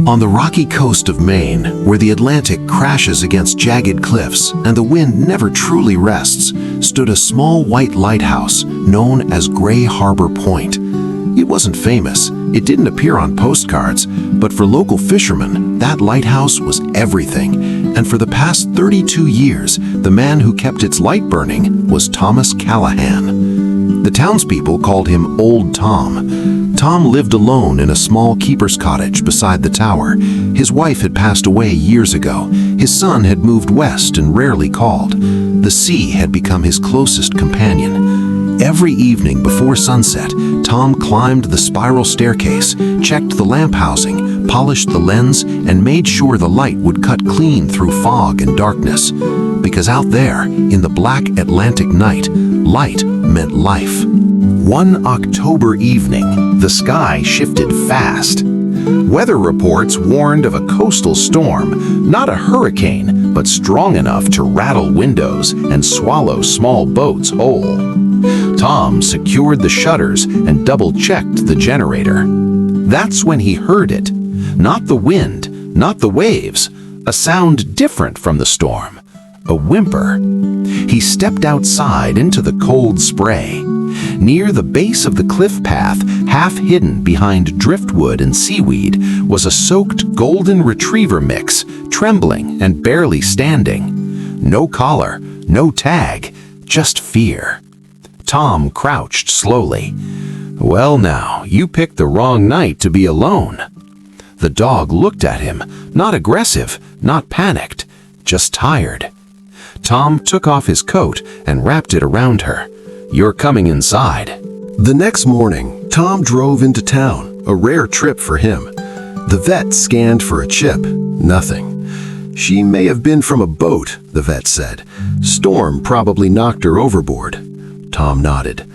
On the rocky coast of Maine, where the Atlantic crashes against jagged cliffs and the wind never truly rests, stood a small white lighthouse known as Gray Harbor Point. It wasn't famous, it didn't appear on postcards, but for local fishermen, that lighthouse was everything. And for the past 32 years, the man who kept its light burning was Thomas Callahan. The townspeople called him Old Tom. Tom lived alone in a small keeper's cottage beside the tower. His wife had passed away years ago. His son had moved west and rarely called. The sea had become his closest companion. Every evening before sunset, Tom climbed the spiral staircase, checked the lamp housing, polished the lens, and made sure the light would cut clean through fog and darkness. Because out there, in the black Atlantic night, light meant life. One October evening, the sky shifted fast. Weather reports warned of a coastal storm, not a hurricane, but strong enough to rattle windows and swallow small boats whole. Tom secured the shutters and double-checked the generator. That's when he heard it. Not the wind, not the waves, a sound different from the storm. A whimper. He stepped outside into the cold spray. Near the base of the cliff path, half hidden behind driftwood and seaweed, was a soaked golden retriever mix, trembling and barely standing. No collar, no tag, just fear. Tom crouched slowly. Well now, you picked the wrong night to be alone. The dog looked at him, not aggressive, not panicked, just tired. Tom took off his coat and wrapped it around her. You're coming inside. The next morning, Tom drove into town, a rare trip for him. The vet scanned for a chip. Nothing. She may have been from a boat, the vet said. Storm probably knocked her overboard. Tom nodded.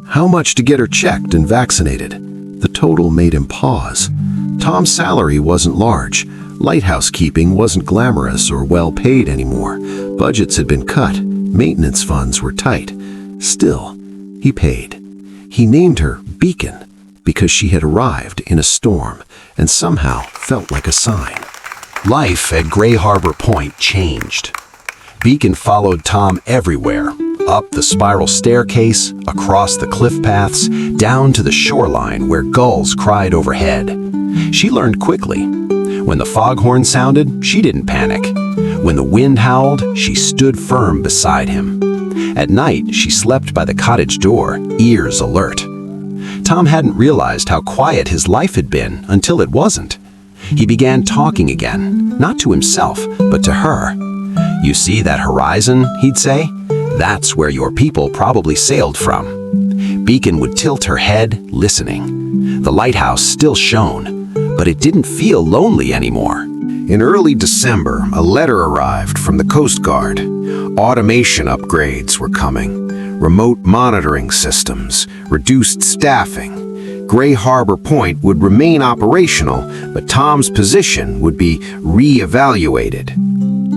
How much to get her checked and vaccinated? The total made him pause. Tom's salary wasn't large. Lighthouse keeping wasn't glamorous or well paid anymore. Budgets had been cut. Maintenance funds were tight. Still, he paid. He named her Beacon because she had arrived in a storm and somehow felt like a sign. Life at Gray Harbor Point changed. Beacon followed Tom everywhere, up the spiral staircase, across the cliff paths, down to the shoreline where gulls cried overhead. She learned quickly. When the foghorn sounded, she didn't panic. When the wind howled, she stood firm beside him. At night, she slept by the cottage door, ears alert. Tom hadn't realized how quiet his life had been until it wasn't. He began talking again, not to himself, but to her. You see that horizon, he'd say? That's where your people probably sailed from. Beacon would tilt her head, listening. The lighthouse still shone, but it didn't feel lonely anymore. In early December, a letter arrived from the Coast Guard. Automation upgrades were coming. Remote monitoring systems, reduced staffing. Gray Harbor Point would remain operational, but Tom's position would be re-evaluated.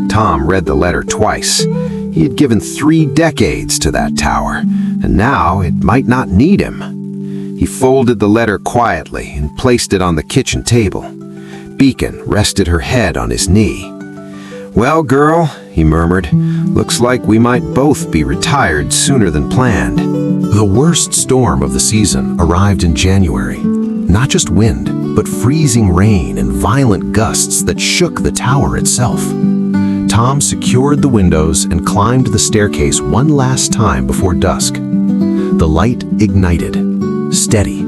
Tom read the letter twice. He had given 3 decades to that tower, and now it might not need him. He folded the letter quietly and placed it on the kitchen table. Beacon rested her head on his knee. Well, girl, he murmured, looks like we might both be retired sooner than planned. The worst storm of the season arrived in January. Not just wind, but freezing rain and violent gusts that shook the tower itself. Tom secured the windows and climbed the staircase one last time before dusk. The light ignited, steady,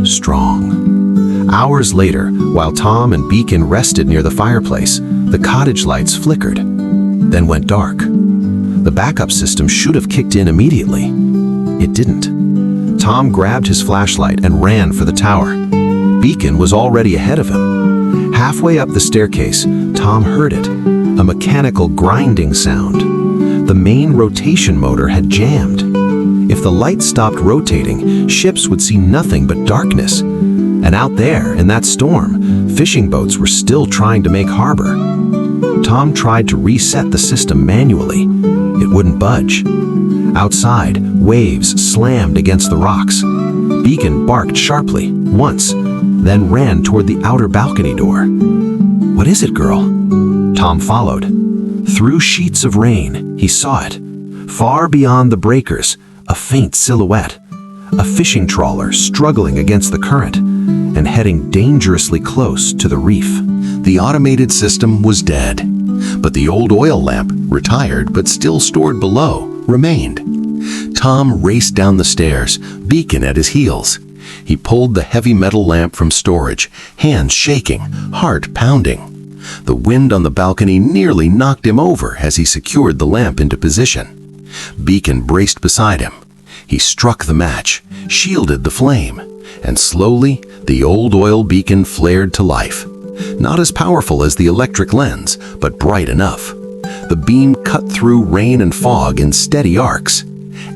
strong. Hours later, while Tom and Beacon rested near the fireplace, the cottage lights flickered, then went dark. The backup system should have kicked in immediately. It didn't. Tom grabbed his flashlight and ran for the tower. Beacon was already ahead of him. Halfway up the staircase, Tom heard it, a mechanical grinding sound. The main rotation motor had jammed. If the light stopped rotating, ships would see nothing but darkness. And out there, in that storm, fishing boats were still trying to make harbor. Tom tried to reset the system manually. It wouldn't budge. Outside, waves slammed against the rocks. Beacon barked sharply, once, then ran toward the outer balcony door. "What is it, girl?" Tom followed. Through sheets of rain, he saw it. Far beyond the breakers, a faint silhouette. A fishing trawler struggling against the current and heading dangerously close to the reef. The automated system was dead, but the old oil lamp, retired but still stored below, remained. Tom raced down the stairs, beacon at his heels. He pulled the heavy metal lamp from storage, hands shaking, heart pounding. The wind on the balcony nearly knocked him over as he secured the lamp into position. Beacon braced beside him. He struck the match, shielded the flame, and slowly the old oil beacon flared to life. Not as powerful as the electric lens, but bright enough. The beam cut through rain and fog in steady arcs.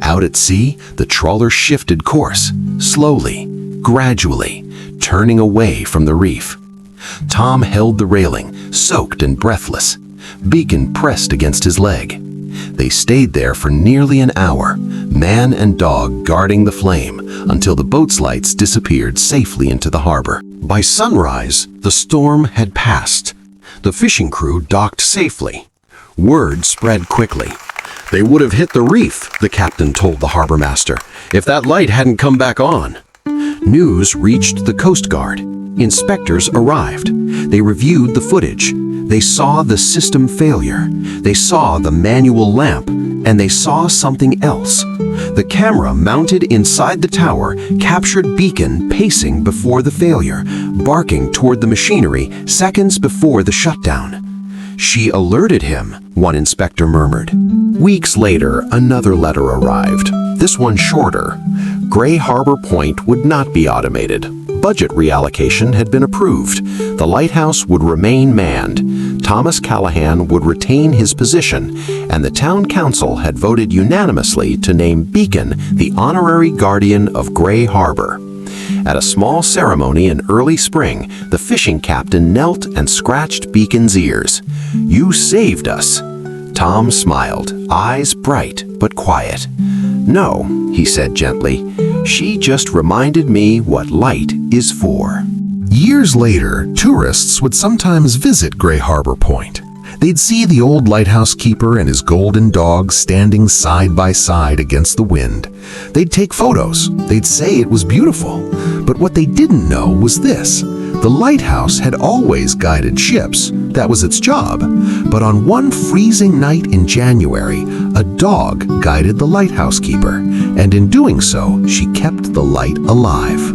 Out at sea, the trawler shifted course, slowly, gradually, turning away from the reef. Tom held the railing, soaked and breathless. Beacon pressed against his leg. They stayed there for nearly an hour, man and dog guarding the flame, until the boat's lights disappeared safely into the harbor. By sunrise, the storm had passed. The fishing crew docked safely. Word spread quickly. "They would have hit the reef," the captain told the harbor master, "if that light hadn't come back on." News reached the Coast Guard. Inspectors arrived. They reviewed the footage. They saw the system failure. They saw the manual lamp, and they saw something else. The camera mounted inside the tower captured Beacon pacing before the failure, barking toward the machinery seconds before the shutdown. "She alerted him," one inspector murmured. Weeks later, another letter arrived, this one shorter. Gray Harbor Point would not be automated. Budget reallocation had been approved. The lighthouse would remain manned. Thomas Callahan would retain his position, and the town council had voted unanimously to name Beacon the honorary guardian of Gray Harbor. At a small ceremony in early spring, the fishing captain knelt and scratched Beacon's ears. "You saved us." Tom smiled, eyes bright but quiet. "No," he said gently, "she just reminded me what light is for." Years later, tourists would sometimes visit Gray Harbor Point. They'd see the old lighthouse keeper and his golden dog standing side by side against the wind. They'd take photos. They'd say it was beautiful. But what they didn't know was this. The lighthouse had always guided ships. That was its job. But on one freezing night in January, a dog guided the lighthouse keeper. And in doing so, she kept the light alive.